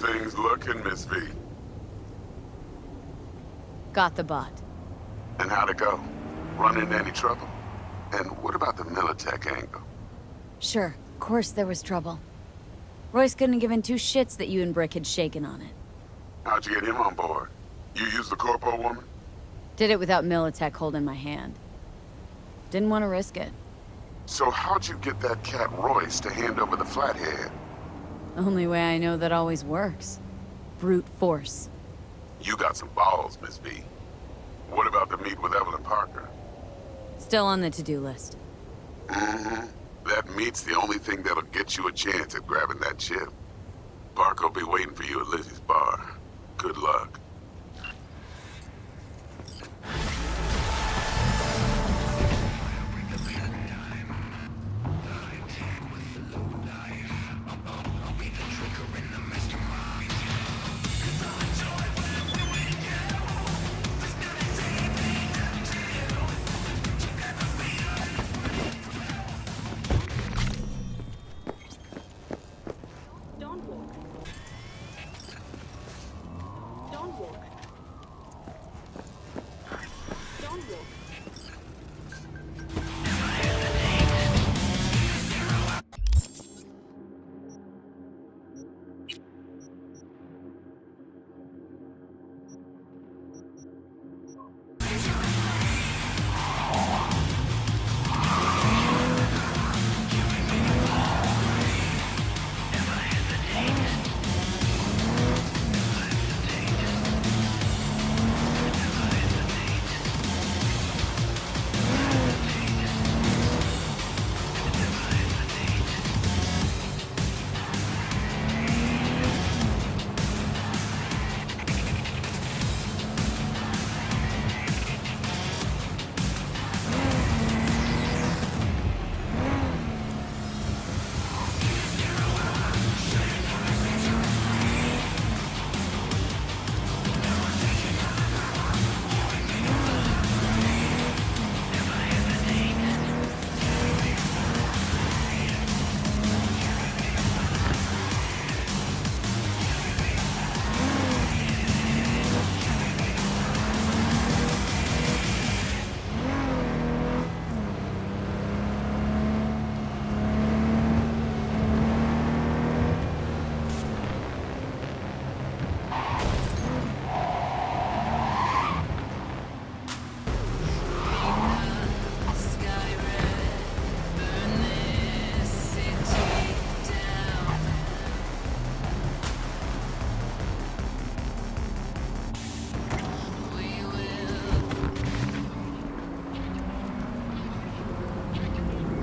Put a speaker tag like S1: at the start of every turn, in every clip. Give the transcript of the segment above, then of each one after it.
S1: things looking, Miss V?
S2: Got the bot.
S1: And how'd it go? Run into any trouble? And what about the Militech angle?
S2: Sure, of course there was trouble. Royce couldn't have given two shits that you and Brick had shaken on it.
S1: How'd you get him on board? You used the corpo woman?
S2: Did it without Militech holding my hand. Didn't want to risk it.
S1: So how'd you get that cat Royce to hand over the flathead?
S2: Only way I know that always works. Brute force.
S1: You got some balls, Miss V. What about the meet with Evelyn Parker?
S2: Still on the to-do list.
S1: Mm-hmm. That meet's the only thing that'll get you a chance at grabbing that chip. Parker will be waiting for you at Lizzie's bar. Good luck.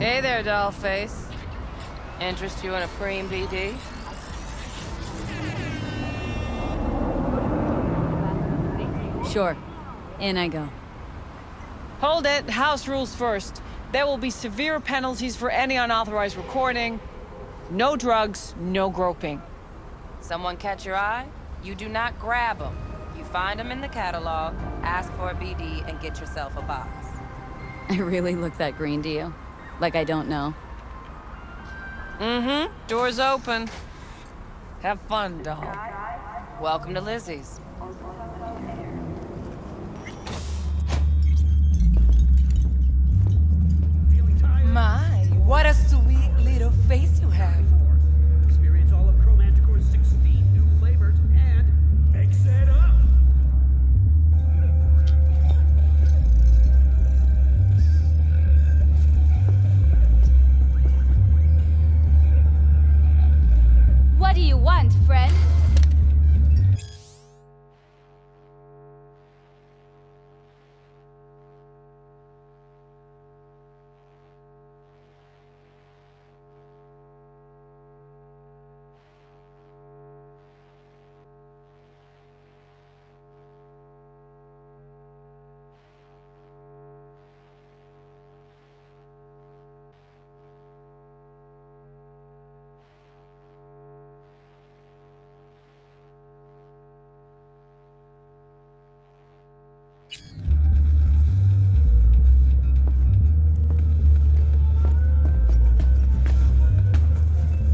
S3: Hey there, dollface. Interest you in a preem BD?
S2: Sure. In I go.
S3: Hold it. House rules first. There will be severe penalties for any unauthorized recording. No drugs, no groping. Someone catch your eye? You do not grab them. You find them in the catalog, ask for a BD, and get yourself a box.
S2: I really look that green to you? Like I don't know.
S3: Mm-hmm. Door's open. Have fun, doll. Welcome to Lizzie's. My, what a sweet little face you have.
S4: Experience all of Chromanticore's 16 new flavors and mix it up.
S5: What do you want, friend?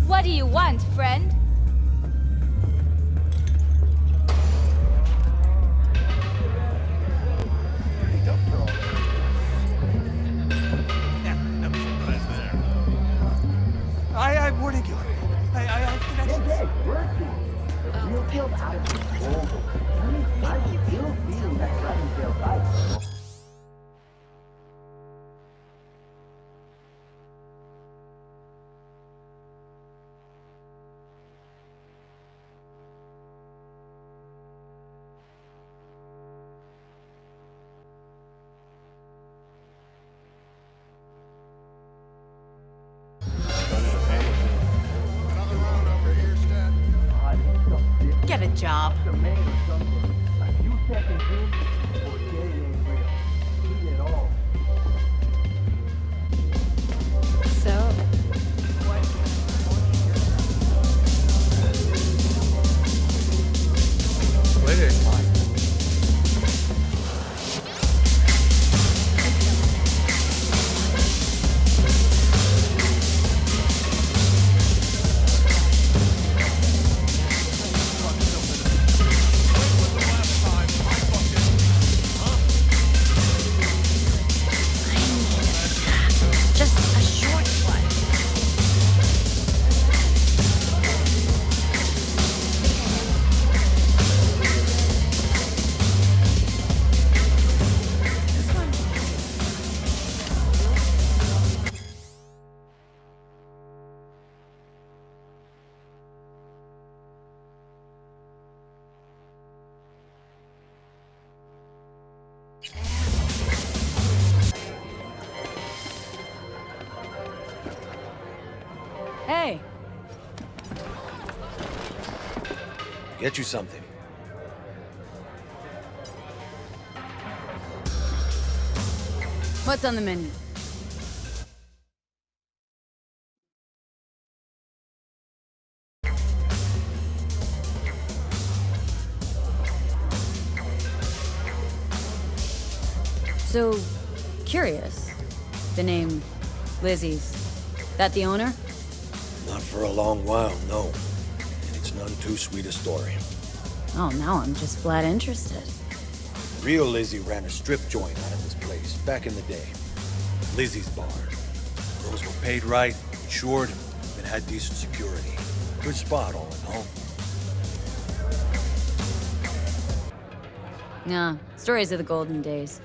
S5: What do you want, friend?
S3: Get a job. So, just a short one.
S2: Hey,
S6: Get you something.
S2: what's on the menu? So, curious. The name Lizzie's. That the owner?
S6: Not for a long while, no. And it's none too sweet a story.
S2: Oh, now I'm just flat interested.
S6: Real Lizzie ran a strip joint out of this place back in the day. Lizzie's bar. Girls were paid right, insured, and had decent security. Good spot, all in all.
S2: Nah, stories of the golden days.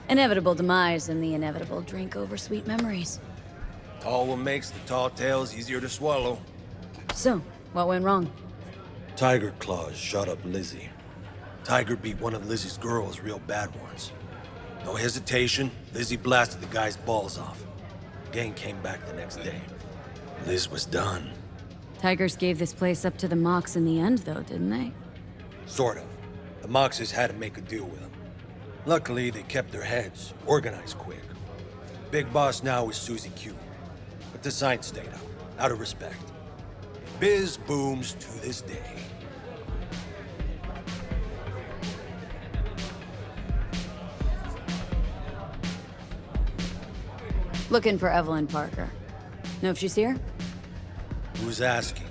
S2: Inevitable demise and the inevitable drink over sweet memories.
S6: Tall one makes the tall tales easier to swallow.
S2: So, what went wrong?
S6: Tiger Claws shot up Lizzie. Tiger beat one of Lizzie's girls real bad once. No hesitation, Lizzie blasted the guy's balls off. Gang came back the next day. Liz was done.
S2: Tigers gave this place up to the Mox in the end, though, didn't they?
S6: Sort of. The Moxes had to make a deal with them. Luckily, they kept their heads, organized quick. Big boss now is Susie Q. But the sign stayed out of respect. Biz booms to this day.
S2: Looking for Evelyn Parker. Know if she's here?
S6: Who's asking?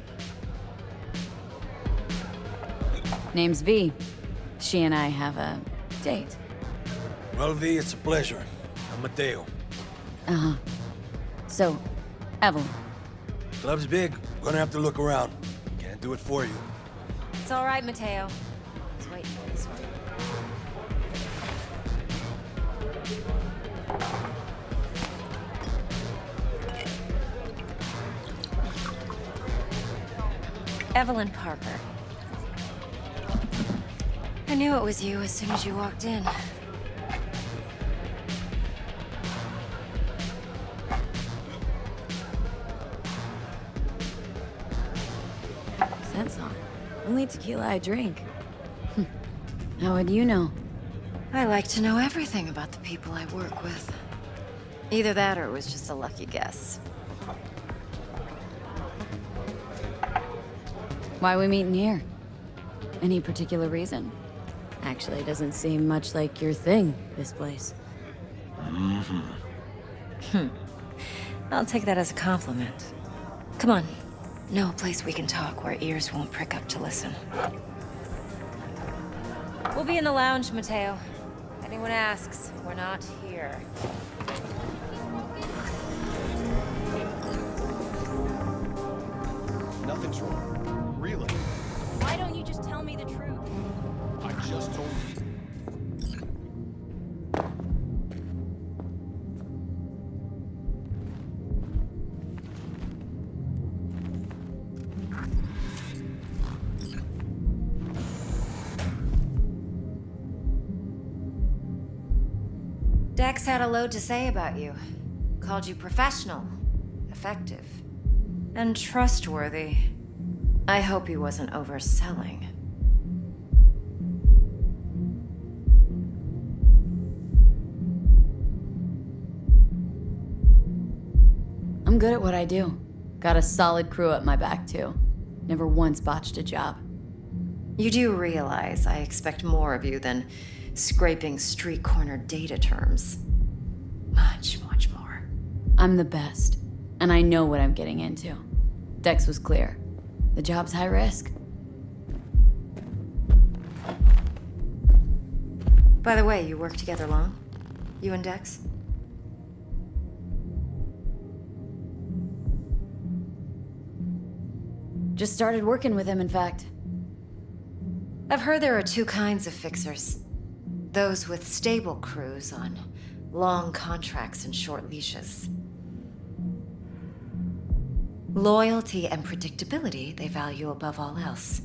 S2: Name's V. She and I have a date.
S6: Well, V, it's a pleasure. I'm Mateo.
S2: Uh-huh. So, Evelyn.
S6: Club's big. Gonna have to look around. Can't do it for you.
S5: It's all right, Mateo. I was waiting for this one. Evelyn Parker. I knew it was you as soon as you walked in.
S2: Sense on. Only tequila I drink. How would you know?
S5: I like to know everything about the people I work with. Either that or it was just a lucky guess.
S2: Why are we meeting here? Any particular reason? Actually, it doesn't seem much like your thing, this place.
S5: I'll take that as a compliment. Come on. Know a place we can talk where ears won't prick up to listen. We'll be in the lounge, Mateo. If anyone asks, we're not here.
S7: Nothing's wrong. Really?
S5: Why don't you just tell me
S4: just told me.
S5: Dex had a load to say about you. Called you professional, effective, and trustworthy. I hope he wasn't overselling.
S2: I'm good at what I do. Got a solid crew at my back, too. Never once botched a job.
S5: You do realize I expect more of you than scraping street corner data terms. Much, much more.
S2: I'm the best, and I know what I'm getting into. Dex was clear. The job's high risk.
S5: By the way, you work together long? You and Dex?
S2: Just started working with him, in fact.
S5: I've heard there are two kinds of fixers. Those with stable crews on long contracts and short leashes. Loyalty and predictability they value above all else.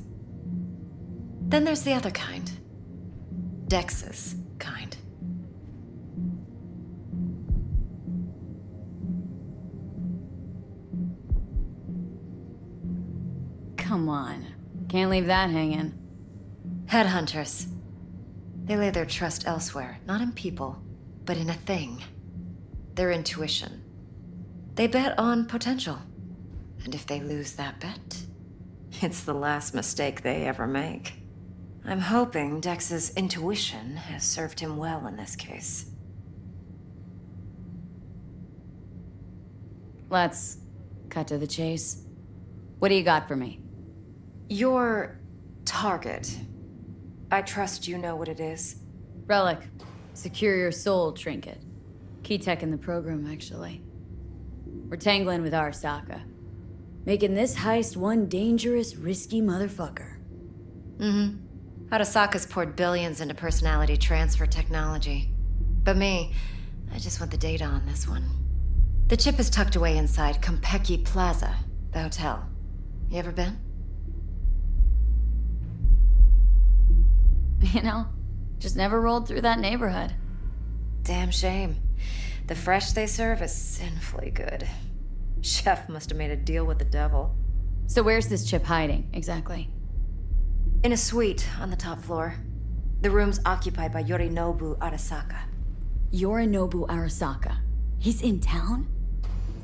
S5: Then there's the other kind. Dex's kind.
S2: Come on. Can't leave that hanging.
S5: Headhunters. They lay their trust elsewhere, not in people, but in a thing. Their intuition. They bet on potential. And if they lose that bet, it's the last mistake they ever make. I'm hoping Dex's intuition has served him well in this case.
S2: Let's cut to the chase. What do you got for me?
S5: Your target. I trust you know what it is.
S2: Relic. Secure your soul trinket. Key tech in the program, actually. We're tangling with Arasaka. Making this heist one dangerous, risky motherfucker.
S5: Arasaka's poured billions into personality transfer technology. But me, I just want the data on this one. The chip is tucked away inside Konpeki Plaza, the hotel. You ever been?
S2: You know, just never rolled through that neighborhood.
S5: Damn shame. The fresh they serve is sinfully good. Chef must have made a deal with the devil.
S2: So where's this chip hiding, exactly?
S5: In a suite on the top floor. The room's occupied by Yorinobu Arasaka.
S2: Yorinobu Arasaka. He's in town?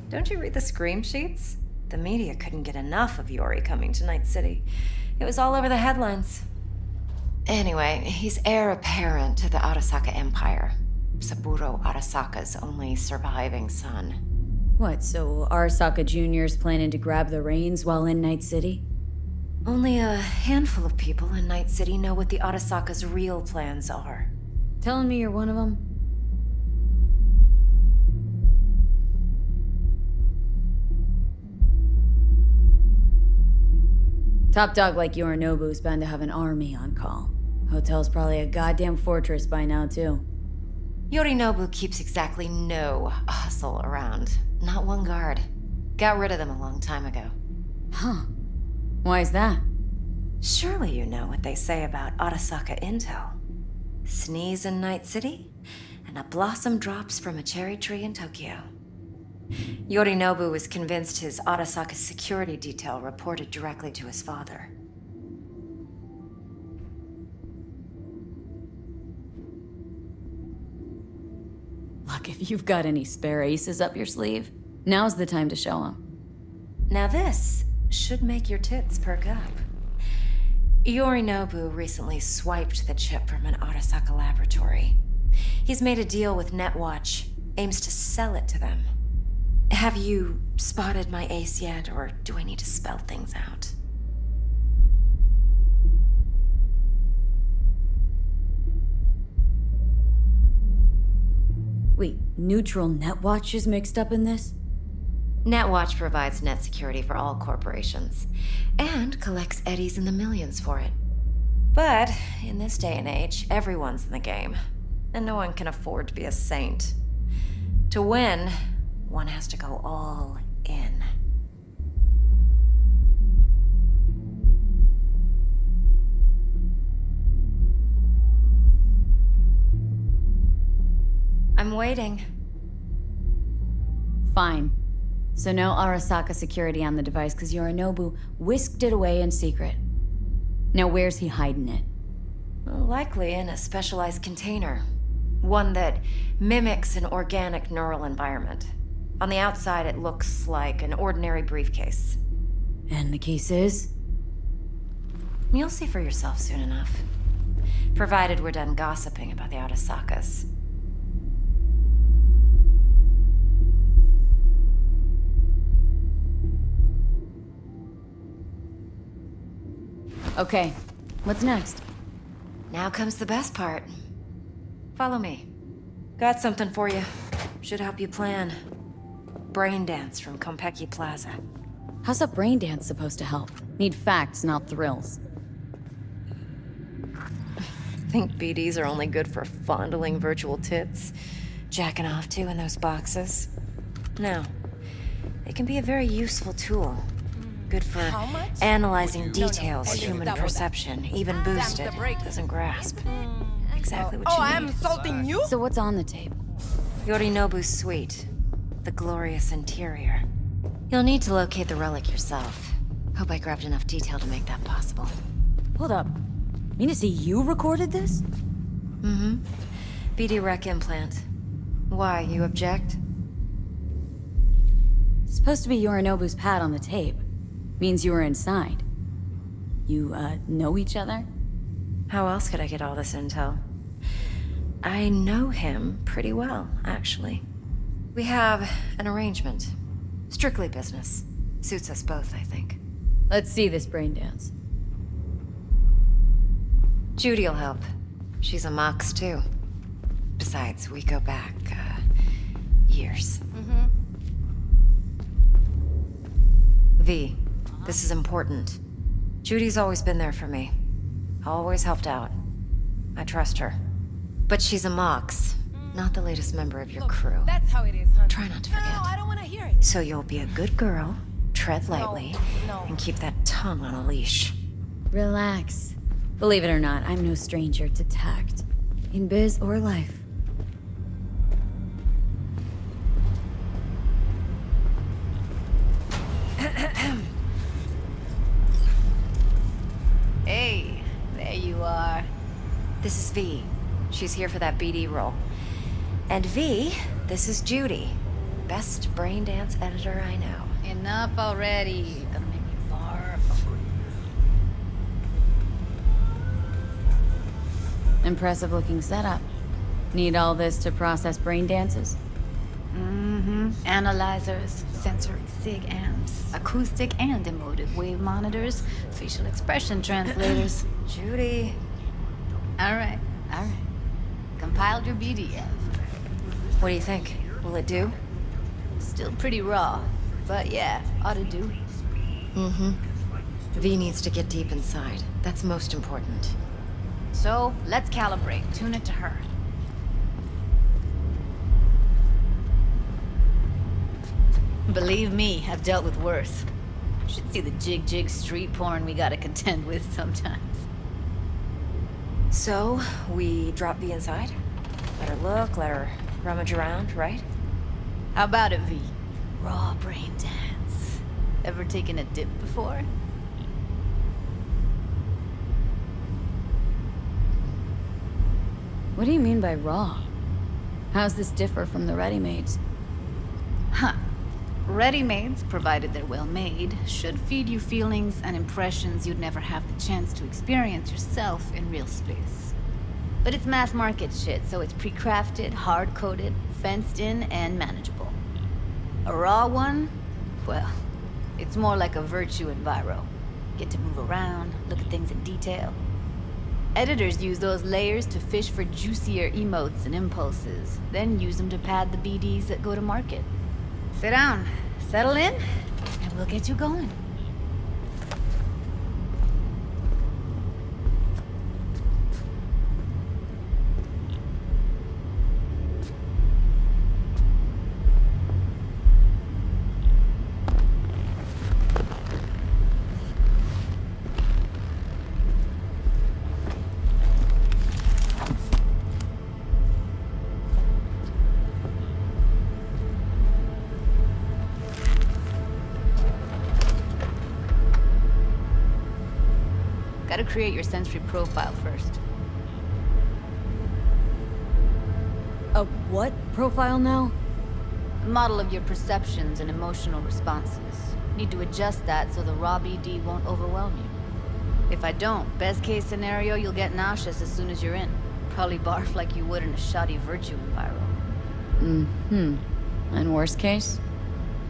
S5: Don't you read the scream sheets? The media couldn't get enough of Yori coming to Night City. It was all over the headlines. Anyway, he's heir apparent to the Arasaka Empire. Saburo Arasaka's only surviving son.
S2: What, so Arasaka Jr.'s planning to grab the reins while in Night City?
S5: Only a handful of people in Night City know what the Arasaka's real plans are.
S2: Telling me you're one of them? Top dog like Yorinobu's bound to have an army on call. Hotel's probably a goddamn fortress by now, too.
S5: Yorinobu keeps exactly no hustle around. Not one guard. Got rid of them a long time ago.
S2: Huh. Why is that?
S5: Surely you know what they say about Arasaka intel. Sneeze in Night City, and a blossom drops from a cherry tree in Tokyo. Yorinobu was convinced his Arasaka security detail reported directly to his father.
S2: Look, if you've got any spare aces up your sleeve, now's the time to show them.
S5: Now this should make your tits perk up. Yorinobu recently swiped the chip from an Arasaka laboratory. He's made a deal with Netwatch, aims to sell it to them. Have you spotted my ace yet, or do I need to spell things out?
S2: Wait, neutral Netwatch is mixed up in this?
S5: Netwatch provides net security for all corporations, and collects eddies in the millions for it. But in this day and age, everyone's in the game, and no one can afford to be a saint. To win, one has to go all in. I'm waiting.
S2: Fine. So no Arasaka security on the device because Yorinobu whisked it away in secret. Now where's he hiding it?
S5: Likely in a specialized container. One that mimics an organic neural environment. On the outside, it looks like an ordinary briefcase.
S2: And the case is?
S5: You'll see for yourself soon enough. Provided we're done gossiping about the Arasakas.
S2: Okay, what's next?
S5: Now comes the best part. Follow me. Got something for you. Should help you plan. Brain dance from Konpeki Plaza.
S2: How's a brain dance supposed to help? Need facts, not thrills.
S5: Think BDs are only good for fondling virtual tits? Jacking off to in those boxes? No. They can be a very useful tool. Good for analyzing details human perception, even boosted, doesn't grasp. Exactly what you need.
S3: I'm insulting you?
S2: So what's on the tape?
S5: Yorinobu's suite. The glorious interior. You'll need to locate the relic yourself. Hope I grabbed enough detail to make that possible.
S2: Hold up. Mean to say you recorded this?
S5: Mm-hmm. BD rec implant. Why, you object?
S2: It's supposed to be Yorinobu's pad on the tape. Means you were inside. You, know each other?
S5: How else could I get all this intel? I know him pretty well, actually. We have an arrangement. Strictly business. Suits us both, I think.
S2: Let's see this brain dance.
S5: Judy'll help. She's a Mox, too. Besides, we go back, years. V, this is important. Judy's always been there for me. Always helped out. I trust her. But she's a Mox, not the latest member of your crew.
S3: That's how it is, honey.
S5: Try not to forget.
S3: No, I don't want to hear it.
S5: So you'll be a good girl, tread lightly,
S3: no.
S5: and keep that tongue on a leash.
S2: Relax. Believe it or not, I'm no stranger to tact. In biz or life.
S7: Hey, there you are.
S5: This is V. She's here for that BD role. And V, this is Judy. Best brain dance editor I know.
S7: Enough already. Gonna make me barf.
S2: Impressive looking setup. Need all this to process brain dances?
S7: Analyzers, sensory sig amps, acoustic and emotive wave monitors, facial expression translators.
S5: Judy.
S7: All right. Compiled your BDF.
S5: What do you think? Will it do?
S7: Still pretty raw, but yeah, ought to do.
S5: V needs to get deep inside. That's most important.
S7: So, let's calibrate. Tune it to her. Believe me, I've dealt with worse. Should see the jig street porn we gotta contend with sometimes.
S5: So, we drop V inside? Let her look, let her rummage around, right?
S7: How about it, V? Raw brain dance. Ever taken a dip before?
S2: What do you mean by raw? How's this differ from the ready-mades?
S7: Huh. Ready-mades, provided they're well made, should feed you feelings and impressions you'd never have the chance to experience yourself in real space. But it's mass market shit, so it's pre-crafted, hard-coded, fenced in, and manageable. A raw one? Well, it's more like a virtue enviro. Get to move around, look at things in detail. Editors use those layers to fish for juicier emotes and impulses, then use them to pad the BDs that go to market. Sit down, settle in, and we'll get you going. We'll get you going. Gotta create your sensory profile first.
S2: A what profile now?
S7: A model of your perceptions and emotional responses. Need to adjust that so the raw BD won't overwhelm you. If I don't, best case scenario, you'll get nauseous as soon as you're in. Probably barf like you would in a shoddy Virtue enviro.
S2: And worst case?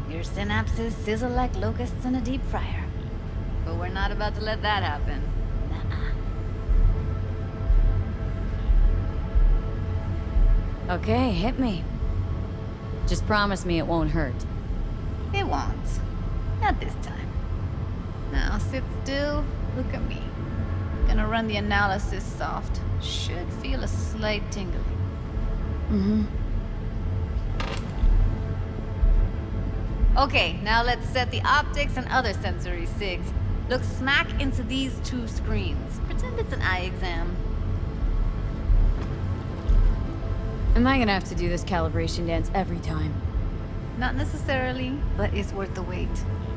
S7: Your synapses sizzle like locusts in a deep fryer. But we're not about to let that happen. Nuh-uh.
S2: Okay, hit me. Just promise me it won't hurt.
S7: It won't. Not this time. Now sit still, look at me. Gonna run the analysis soft. Should feel a slight tingling. Okay, now let's set the optics and other sensory sigs. Look smack into these two screens. Pretend it's an eye exam.
S2: Am I gonna have to do this calibration dance every time?
S7: Not necessarily, but it's worth the wait.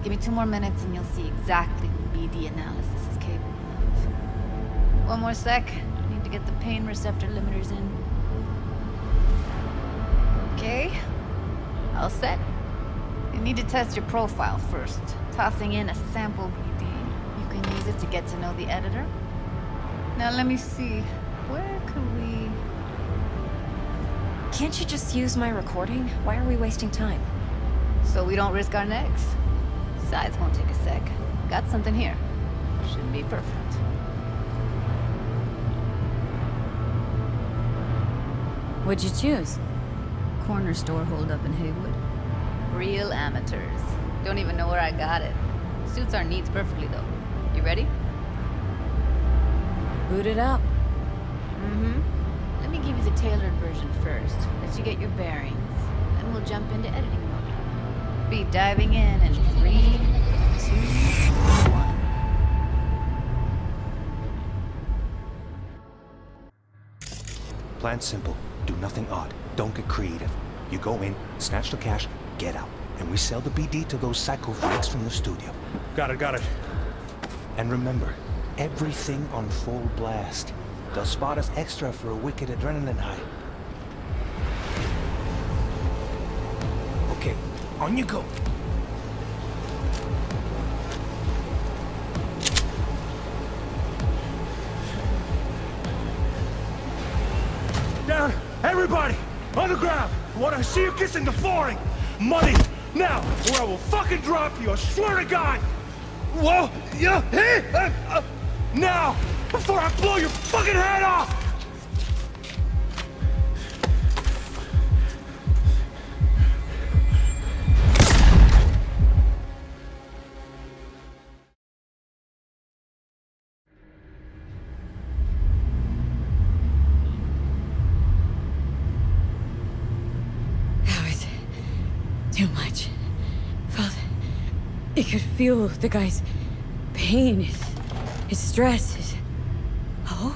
S7: Give me 2 more minutes and you'll see exactly what BD analysis is capable of. 1 more sec. Need to get the pain receptor limiters in. Okay. All set. You need to test your profile first. Tossing in a sample BD. You can use it to get to know the editor. Now let me see. Where could we...
S5: Can't you just use my recording? Why are we wasting time?
S7: So we don't risk our necks. Besides, won't take a sec. Got something here. Should be perfect.
S2: What'd you choose?
S7: Corner store holdup in Haywood. Real amateurs. Don't even know where I got it. Suits our needs perfectly, though. You ready?
S2: Boot it up.
S7: Let me give you the tailored version first. Let you get your bearings. Then we'll jump into editing mode. Be diving in 3, 2, 1.
S8: Plan simple. Do nothing odd. Don't get creative. You go in, snatch the cash, get out. And we sell the BD to those psycho freaks from the studio.
S6: Got it.
S8: And remember, everything on full blast. They'll spot us extra for a wicked adrenaline high.
S6: Okay, on you go. Down! Everybody! On the ground! I want to see you kissing the flooring! Money! Now! Or I will fucking drop you! I swear to God! Whoa! Yeah! Hey! Now! Before I blow your fucking head off!
S2: That was too much. You could feel the guy's pain, his stress, his hope.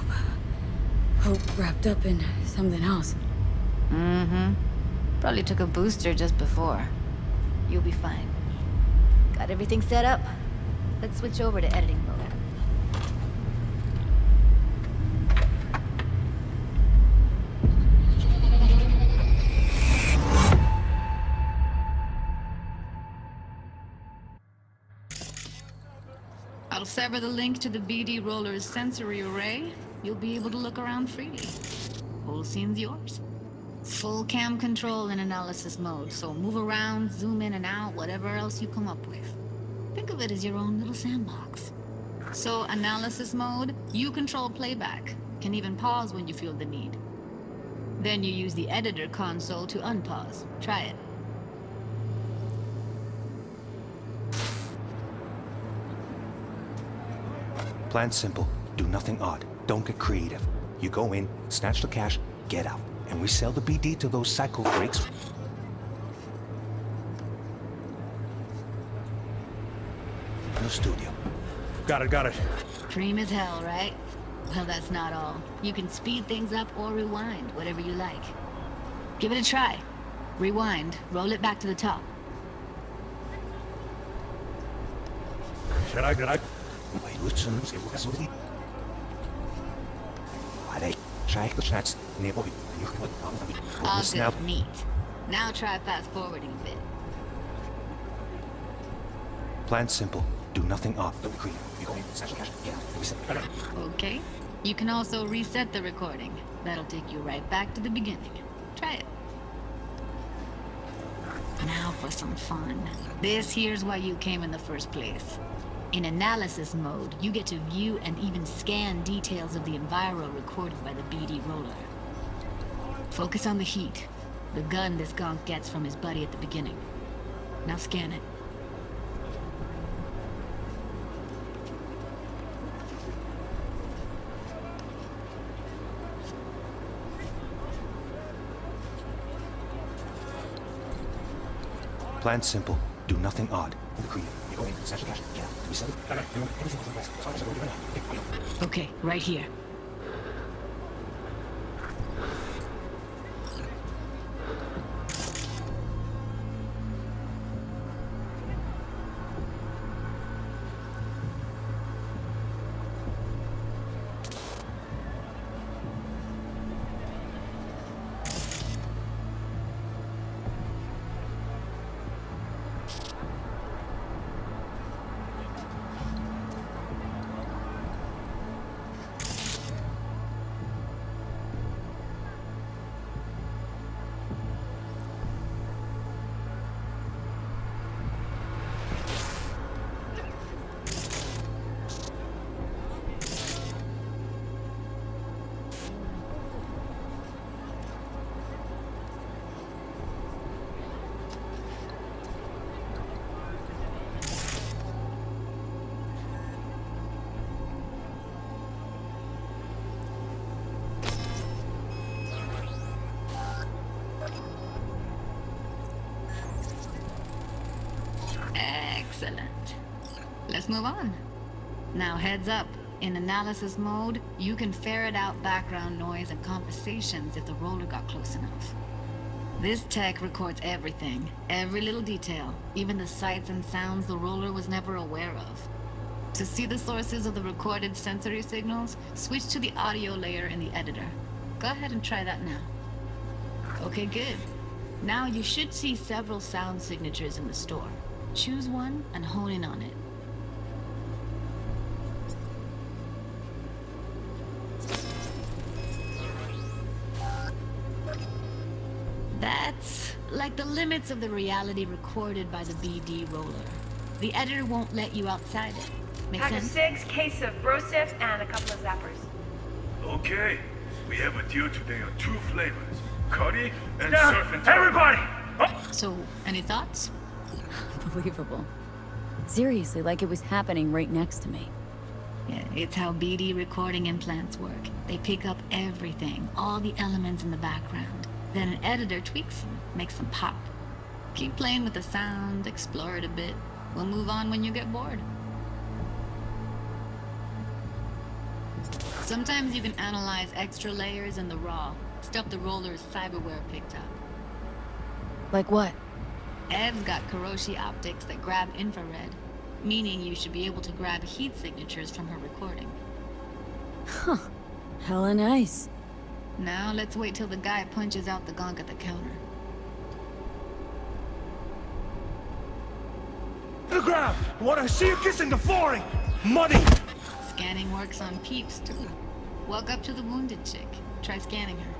S2: Hope wrapped up in something else.
S7: Probably took a booster just before. You'll be fine. Got everything set up? Let's switch over to editing mode. I'll sever the link to the BD Roller's sensory array. You'll be able to look around freely. Whole scene's yours. Full cam control in analysis mode, so move around, zoom in and out, whatever else you come up with. Think of it as your own little sandbox. So analysis mode, you control playback. Can even pause when you feel the need. Then you use the editor console to unpause. Try it.
S8: Plan simple. Do nothing odd. Don't get creative. You go in, snatch the cash, get out. And we sell the BD to those psycho freaks. In the studio.
S6: Got it.
S7: Cream as hell, right? Well, that's not all. You can speed things up or rewind, whatever you like. Give it a try. Rewind, roll it back to the top.
S6: Should I?
S7: All good, neat. Now try fast forwarding a bit.
S8: Plan simple. Do nothing odd. Don't be creative. You go in, snatch the cash, get out, and we set it.
S7: Okay. You can also reset the recording. That'll take you right back to the beginning. Try it. Now for some fun. This here's why you came in the first place. In analysis mode, you get to view and even scan details of the enviro recorded by the BD roller. Focus on the heat, the gun this gonk gets from his buddy at the beginning. Now scan it.
S8: Plan simple. Do nothing odd. Don't be creative. You go in, snatch the cash, get out, and we set it. Everything is in place. So we're doing it.
S7: Okay, right here. Excellent. Let's move on. Now heads up. In analysis mode, you can ferret out background noise and conversations if the roller got close enough. This tech records everything, every little detail, even the sights and sounds the roller was never aware of. To see the sources of the recorded sensory signals, switch to the audio layer in the editor. Go ahead and try that now. Okay, good. Now you should see several sound signatures in the store. Choose one and hone in on it. That's like the limits of the reality recorded by the BD roller. The editor won't let you outside it. Make
S9: Pack of
S7: sense?
S9: 6, case of Brosif, and a couple of zappers.
S10: Okay, we have a deal today on 2 flavors, curry and surf and turf. Everybody!
S7: So, any thoughts?
S2: Unbelievable. Seriously, like it was happening right next to me.
S7: Yeah, it's how BD recording implants work. They pick up everything, all the elements in the background. Then an editor tweaks them, makes them pop. Keep playing with the sound, explore it a bit. We'll move on when you get bored. Sometimes you can analyze extra layers in the raw, stuff the roller's cyberware picked up.
S2: Like what?
S7: Ev's got Kiroshi optics that grab infrared, meaning you should be able to grab heat signatures from her recording.
S2: Huh. Hella nice.
S7: Now let's wait till the guy punches out the gonk at the counter.
S10: The ground! What I see you kissing the flooring! Money!
S7: Scanning works on peeps, too. Walk up to the wounded chick. Try scanning her.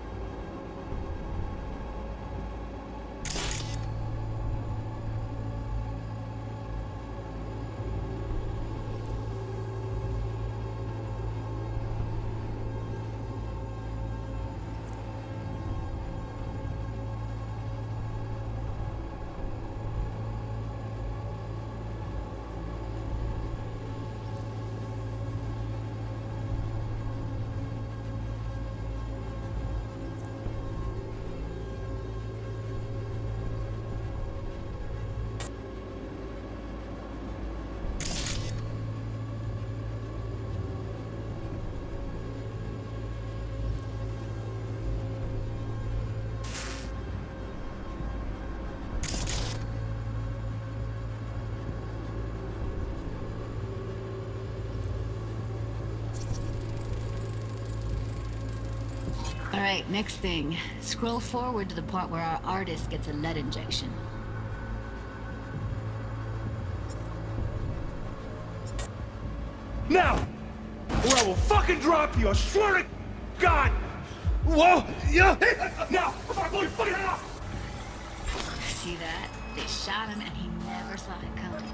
S7: Alright, next thing. Scroll forward to the part where our artist gets a lead injection.
S10: Now! Or I will fucking drop you, I swear to God! Whoa! Yeah! Now! Come on, blow your fucking head off!
S7: See that? They shot him and he never saw it coming.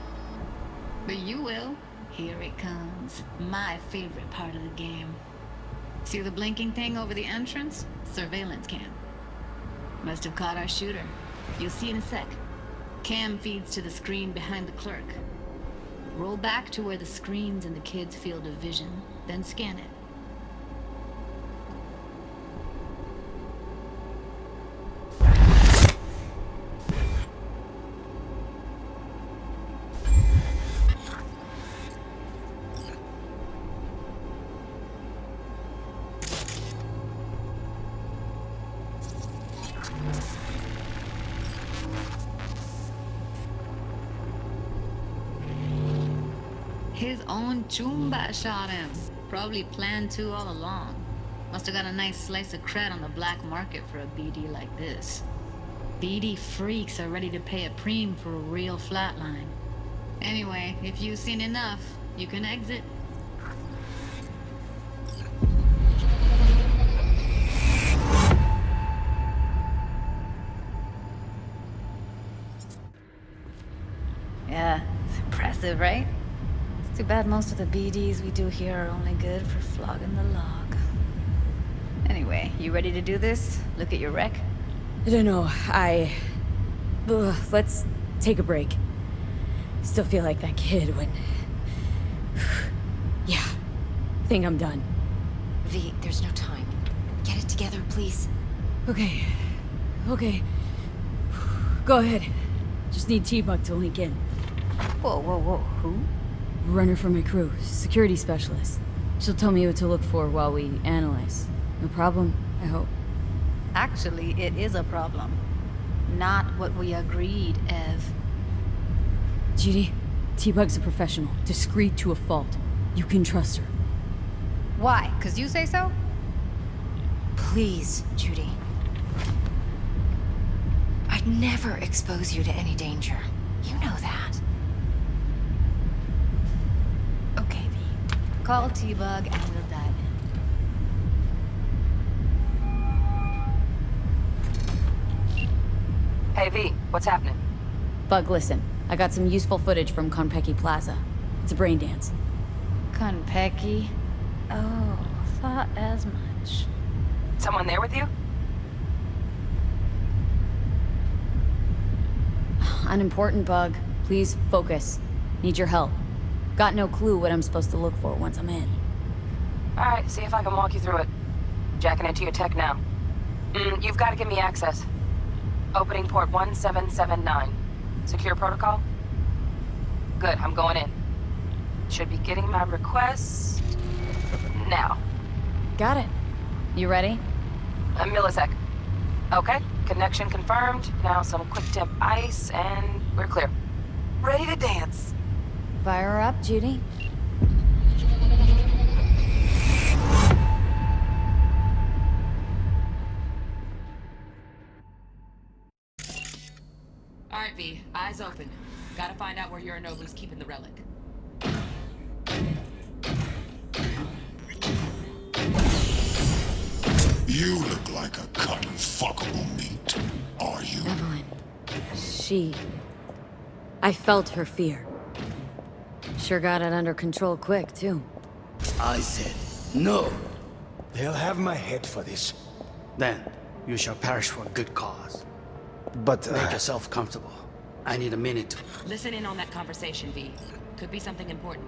S7: But you will. Here it comes. My favorite part of the game. See the blinking thing over the entrance? Surveillance cam. Must have caught our shooter. You'll see in a sec. Cam feeds to the screen behind the clerk. Roll back to where the screen's in the kid's field of vision, then scan it. His own Chumba shot him. Probably planned to all along. Must have got a nice slice of cred on the black market for a BD like this. BD freaks are ready to pay a preem for a real flatline. Anyway, if you've seen enough, you can exit. Yeah, it's impressive, right? It's too bad most of the BDs we do here are only good for flogging the log. Anyway, you ready to do this? Look at your rec?
S2: I don't know, let's take a break. Still feel like that kid when... Yeah, think I'm done.
S5: V, there's no time. Get it together, please.
S2: Okay. Go ahead. Just need T-Bug to link in.
S7: Whoa, who?
S2: Runner for my crew, security specialist. She'll tell me what to look for while we analyze. No problem, I hope.
S7: Actually, it is a problem. Not what we agreed, Ev.
S2: Judy, T-Bug's a professional, discreet to a fault. You can trust her.
S7: Why? 'Cause you say so?
S5: Please, Judy. I'd never expose you to any danger. You know that.
S7: Okay, V. Call T-Bug and we'll dive in.
S3: Hey, V, what's happening?
S2: Bug, listen. I got some useful footage from Konpeki Plaza. It's a brain dance.
S7: Konpeki? Oh, thought as much.
S3: Someone there with you?
S2: Unimportant, Bug. Please focus. Need your help. Got no clue what I'm supposed to look for once I'm in.
S3: Alright, see if I can walk you through it. Jacking into your tech now. You've got to give me access. Opening port 1779. Secure protocol? Good, I'm going in. Should be getting my request... now.
S2: Got it. You ready?
S3: A millisec. Okay, connection confirmed. Now some quick temp ice, and we're clear. Ready to dance.
S2: Fire her up, Judy.
S11: Alright, V. Eyes open. Gotta find out where Yorinobu's keeping the relic.
S1: You look like a cut of fuckable meat, are you?
S2: Evelyn. I felt her fear. Sure got it under control quick, too.
S12: I said no.
S13: They'll have my head for this.
S12: Then you shall perish for a good cause.
S13: But,
S12: Make yourself comfortable. I need a minute to...
S11: Listen in on that conversation, V. Could be something important.